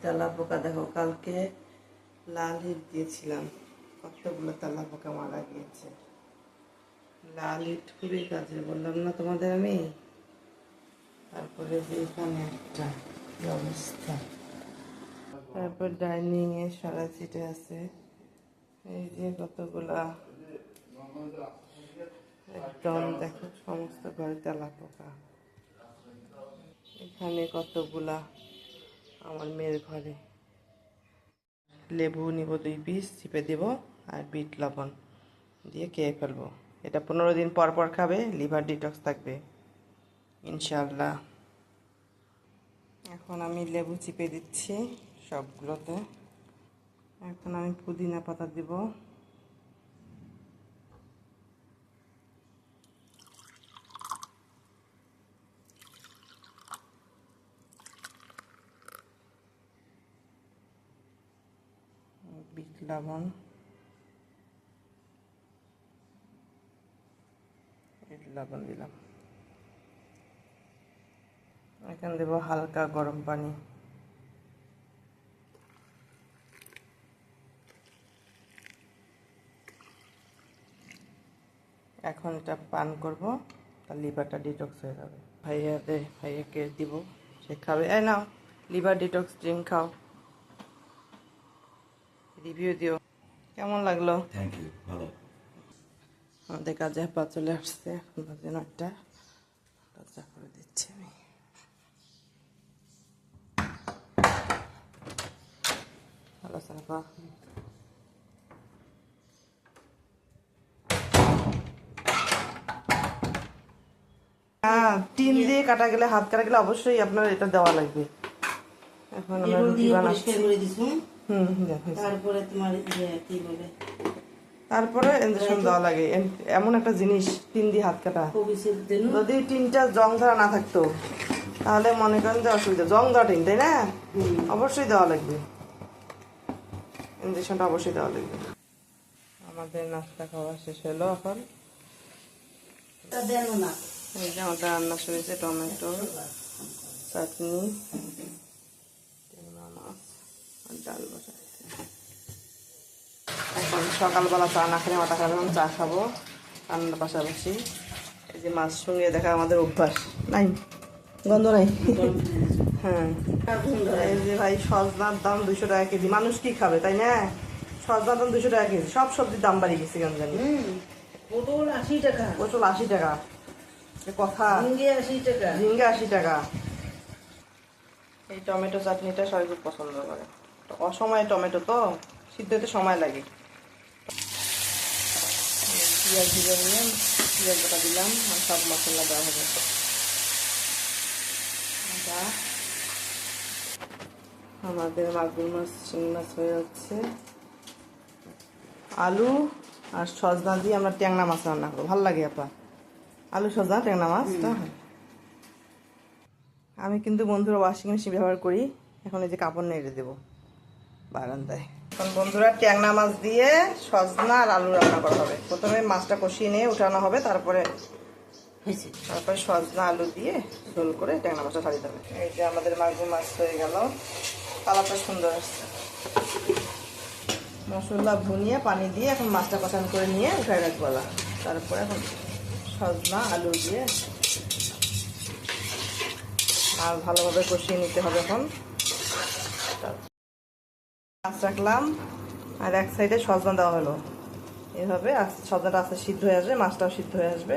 তেলাপোকা দেখো, কালকে লাল হিট দিয়েছিলাম, কতগুলো তেলাপোকা মারা গিয়েছে। লাল হিট খুবই কাজে, বললাম না তোমাদের আমি। তারপরে যে এখানে একটা কি অবস্থা, তারপর ডাইনিং এ সারা সিটে আছে, এই যে কতগুলা, একদম দেখো সমস্ত ঘরে তেলাপোকা। এখানে কতগুলা আমার মেয়ের ঘরে। লেবু নিব 2 পিস, চিপে দিব আর বিট লবণ দিয়ে খেয়ে ফেলবো। এটা 15 দিন পর পর খাবে, লিভার ডিটক্স থাকবে ইনশাআল্লাহ। এখন আমি লেবু চিপে দিচ্ছি সবগুলোতে। এখন আমি পুদিনা পাতা দিব, বিট লবণ, দিলাম। এখানে দেব হালকা গরম পানি। এখন এটা পান করব, তার লিভারটা ডিটক্স হয়ে যাবে। ভাইয়াকে দিব, সে খাবে। এই নাও, লিভার ডিটক্স ড্রিঙ্ক খাও, রিভিউ দিও কেমন লাগলো। থ্যাংক ইউ, ভালো। আমাদের কাজে পা চলে আসছে, এখন বাজে 9টা। চা করে দিচ্ছি আমি। ভালো সাপা, টিন দিয়ে কাটা গেলে, হাত কাটা গেলে অবশ্যই আপনার এটা দেওয়া লাগবে। এখন আমরা রুটি বানাচ্ছি। তারপরে তোমার কি বলে, তারপরে ইনজেকশন দেওয়া লাগে। এমন একটা জিনিস, টিন দিয়ে হাত কাটা। যদি টিনটা জং ধরা না থাকতো তাহলে মনে করেন যে অসুবিধা। জং ধরা টিন, তাই না? অবশ্যই দেওয়া লাগবে, ইনজেকশনটা অবশ্যই দেওয়া লাগবে। আমাদের নাস্তা খাওয়া শেষ হলো। এখন এই যে আমাদের রান্না শুরু হয়েছে, টমেটো চাটনি, মাছ আর ডাল বসাইছে। এখন সকালবেলা চা না খেলে মাথা খাবে, চা খাবো রান্নার পাশাপাশি। এই যে মাছ সঙ্গে দেখা আমাদের অভ্যাস নাই, গন্ধ নাই। হ্যাঁ, এই যে ভাই সজনার দাম 200 টাকা কেজি। মানুষ কি খাবে, তাই না? সজনার দাম 200 টাকা কেজি। সব সবজির দাম বাড়িয়ে গেছে কেন জানি। পটল 80 টাকা, পটল 80 টাকা, কথা। ঝিঙ্গে 80 টাকা, ঝিঙ্গা 80 টাকা। এই টমেটো চাটনিটা সবাই খুব পছন্দ করে। অসময়ে টমেটো তো সিদ্ধ হতে সময় লাগে। পেঁয়াজ দিয়ে নিলাম, পেঁয়াজ বাটা দিলাম, আর সব মশলা দেওয়া হবে। আমাদের মাগুর মাছ, শিং মাছ হয়ে যাচ্ছে। আলু আর সজনা দিয়ে আমরা ট্যাংরা মাছ রান্না করবো, ভালো লাগে আপা। আলু সজনা ট্যাংরা মাছটা। আমি কিন্তু বন্ধুরা ওয়াশিং মেশিন ব্যবহার করি। এখন এই যে কাপড় নেড়ে দেবো বারান্দায়। এখন বন্ধুরা ট্যাংরা মাছ দিয়ে সজনা আর আলু রান্না করা হবে। প্রথমে মাছটা কষিয়ে নিয়ে উঠানো হবে, তারপরে সজনা আলু দিয়ে ঝোল করে ট্যাংরা মাছটা ছাড়িয়ে দেবে। এই যে আমাদের মাগুর মাছ হয়ে গেল, কালারটা সুন্দর আসছে। মশলা ভুনিয়ে পানি দিয়ে এখন মাছটা কষান করে নিয়ে উঠাই রাখবো। তারপরে এখন সজনা আলু দিয়ে আর ভালোভাবে কষিয়ে নিতে হবে। এখন মাছ রাখলাম আর এক সাইডে সজনা দেওয়া হলো। এইভাবে সজনাটা আস্তে সিদ্ধ হয়ে আসবে, মাছটাও সিদ্ধ হয়ে আসবে,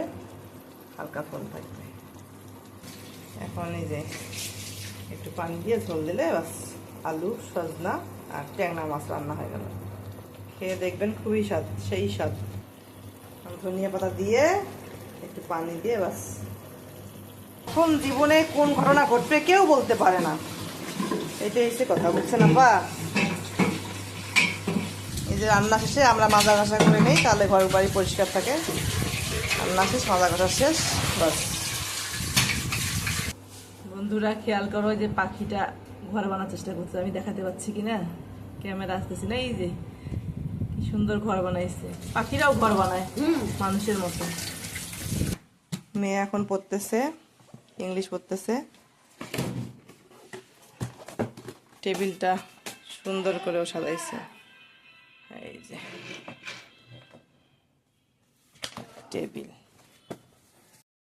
হালকা ফোন থাকবে। এখন এই যে একটু পানি দিয়ে ঝোল দিলে বাস আলু সজনা আর ট্যাংরা মাছ রান্না হয়ে গেল। খেয়ে দেখবেন খুবই স্বাদ, সেই স্বাদ। ধনিয়া পাতা দিয়ে একটু পানি দিয়ে বাস। কোন জীবনে কোন ঘটনা ঘটবে কেউ বলতে পারে না, এটাই হচ্ছে কথা, বুঝছেন আপা? এই যে রান্না শেষে আমরা মাজা ঘষা করে নিই, তাহলে ঘর বাড়ি পরিষ্কার থাকে। রান্না শেষ, মাজা ঘষা শেষ, বাস। বন্ধুরা খেয়াল করো যে পাখিটা ঘর বানার চেষ্টা করছে, আমি দেখাতে পাচ্ছি কিনা, ক্যামেরা আসতেছি না। এই যে কি সুন্দর ঘর বানাইছে, পাখিরাও ঘর বানায় মানুষের মতো। মেয়ে এখন পড়তেছে, ইংলিশ পড়তেছে। টেবিলটা সুন্দর করেও সাজাইছে। এই যে টেবিল।